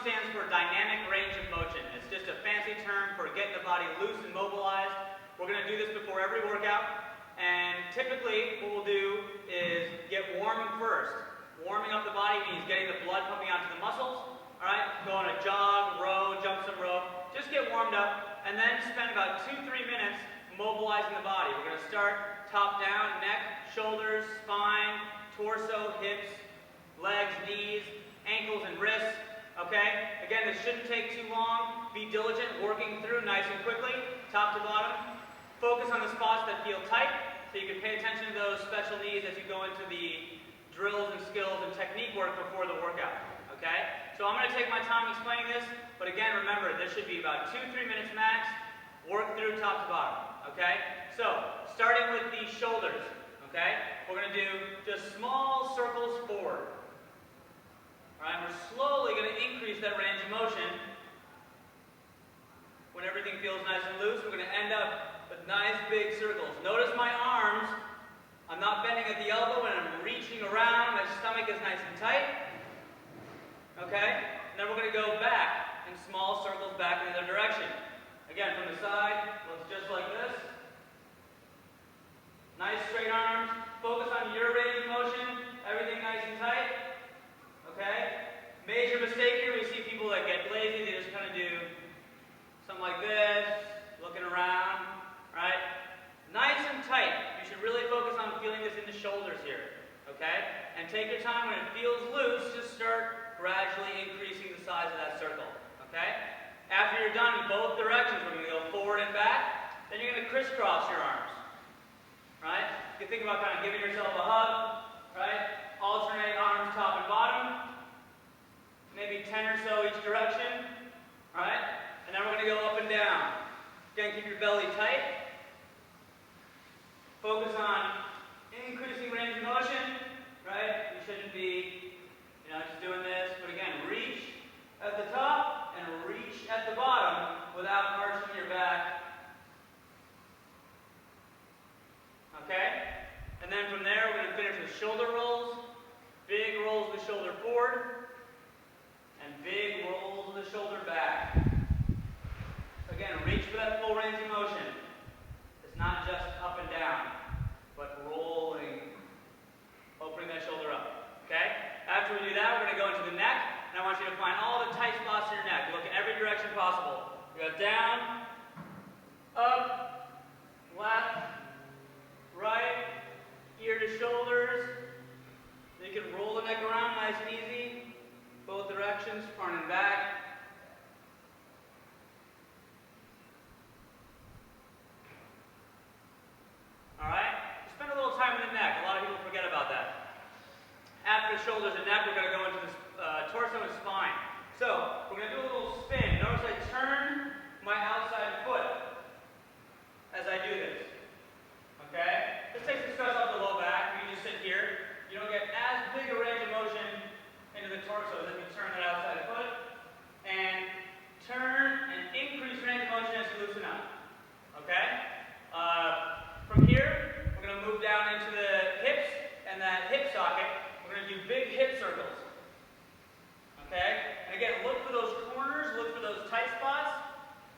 stands for dynamic range of motion. It's just a fancy term for getting the body loose and mobilized. We're going to do this before every workout. And typically, what we'll do is get warm first. Warming up the body means getting the blood pumping out to the muscles. All right, go on a jog, row, jump some rope. Just get warmed up, and then spend about 2-3 minutes mobilizing the body. We're going to start top down, neck, shoulders, spine, torso, hips, legs, knees, ankles, and wrists. Okay? Again, this shouldn't take too long. Be diligent, working through nice and quickly, top to bottom. Focus on the spots that feel tight, so you can pay attention to those special needs as you go into the drills and skills and technique work before the workout. Okay? So I'm going to take my time explaining this, but again, remember, this should be about 2-3 minutes max. Work through top to bottom. Okay? So, starting with the shoulders. Okay? We're going to do just small circles forward. Alright, we're slowly going to increase that range of motion. When everything feels nice and loose, we're going to end up with nice big circles. Notice my arms. I'm not bending at the elbow and I'm reaching around. My stomach is nice and tight. Okay? And then we're going to go back in small circles back in the other direction. Again, from the side, looks just like this. Nice straight arms. Focus on your range of motion. Everything nice and tight. Okay? Major mistake here, we see people that get lazy, they just kind of do something like this, looking around, right? Nice and tight. You should really focus on feeling this in the shoulders here, okay? And take your time. When it feels loose, just start gradually increasing the size of that circle, okay? After you're done in both directions, we're going to go forward and back. Then you're going to crisscross your arms, right? You can think about kind of giving yourself a hug, right? Alternate arms top and bottom, maybe 10 or so each direction, right? And then we're going to go up and down. Again, keep your belly tight. Focus on increasing range of motion, right? You shouldn't be, just doing this, but again, reach at the top and reach at the bottom without arching your back. Okay? And then from there, we're going to finish with shoulder rolls. Big rolls of the shoulder forward, and big rolls of the shoulder back. Again, reach for that full range of motion. It's not just up and down, but rolling, opening that shoulder up. Okay? After we do that, we're going to go into the neck, and I want you to find all the tight spots in your neck. Look in every direction possible. We go down, up, left, right, ear to shoulders. You can roll the neck around nice and easy, both directions, front and back. Alright? Spend a little time in the neck. A lot of people forget about that. After the shoulders and neck, we're going to go into the torso and spine. So, we're going to do a little spin. Notice I turn my outside foot as I do this. Okay? This takes the stress off the low back. You can just sit here. You don't get as big a range of motion into the torso as if you turn that outside foot. And turn and increase range of motion as you loosen up. Okay? From here, we're going to move down into the hips and that hip socket. We're going to do big hip circles. Okay? And again, look for those corners, look for those tight spots.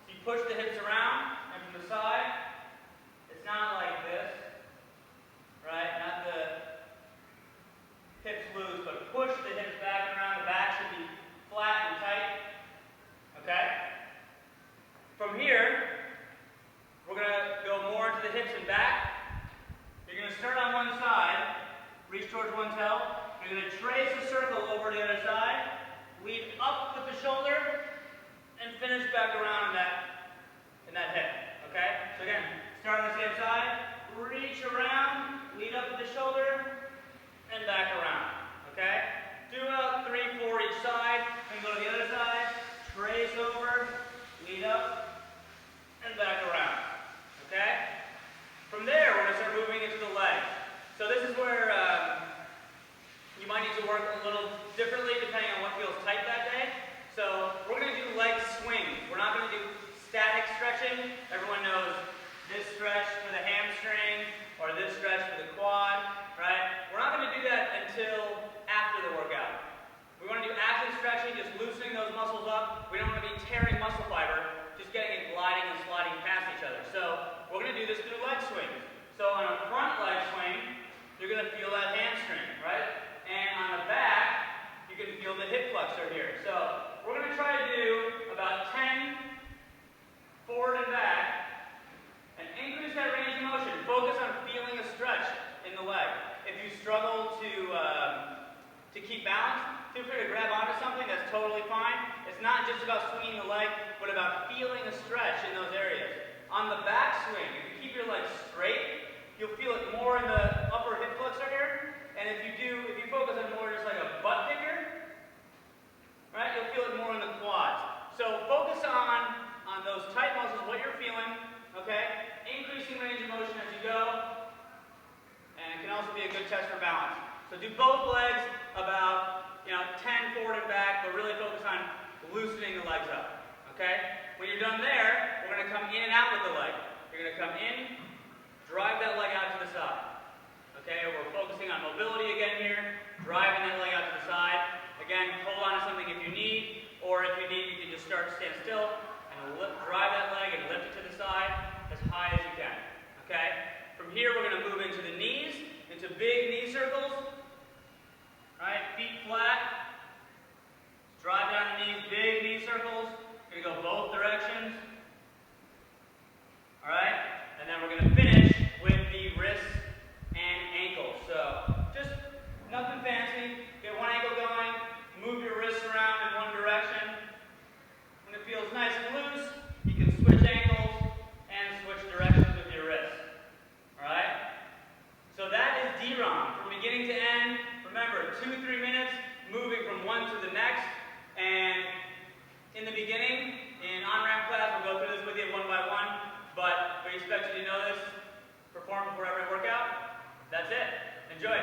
So you push the hips around, and from the side, it's not like this. Right? Not the hips loose, but push the hips back and around. The back should be flat and tight. Okay? From here, we're going to go more into the hips and back. You're going to start on one side, reach towards one toe. You're going to trace a circle over the other side, lead up with the shoulder, and finish back around in that hip. Okay? So again, start on the same side, reach around, lead up with the shoulder, and back around. Okay? Do about 3, 4 each side, and go to the other side, trace over, lead up, and back around. Okay? From there, we're going to start moving into the legs. So this is where you might need to work a little differently depending on what feels tight that day. So we're going to do leg swings. We're not going to do static stretching. Everyone knows this stretch for the hamstring or this stretch for the quad, right? We're not going to do that until after the workout. We want to do active stretching, just loosening those muscles free to grab onto something, that's totally fine. It's not just about swinging the leg, but about feeling a stretch in those areas. On the back swing, if you keep your legs straight, you'll feel it more in the upper hip flexor here. And if you focus on more just like a butt kicker, right, you'll feel it more in the quads. So focus on those tight muscles, what you're feeling, okay? Increasing range of motion as you go. And it can also be a good test for balance. So do both legs about 10 forward and back, but really focus on loosening the legs up, okay? When you're done there, we're going to come in and out with the leg. You're going to come in, drive that leg out to the side. Okay, we're focusing on mobility again here, driving that leg out to the side. Again, hold on to something if you need, or if you need, you can just start to stand still and drive that leg and lift it to the side as high as you can. Okay? From here, we're going to move into the knees, into big knee circles. Alright, feet flat. Drive down the knees, big knee circles. We're going to go both directions. Alright? And then we're going to finish with the wrists and ankles. So, just nothing fancy. Get one ankle going, move your wrists around in one direction. When it feels nice and loose, you can switch ankles and switch directions with your wrists. Alright? So that is DROM. From beginning to end, remember, 2-3 minutes, moving from one to the next. And in the beginning, in on-ramp class, we'll go through this with you one by one. But we expect you to know this, perform before every workout. That's it. Enjoy.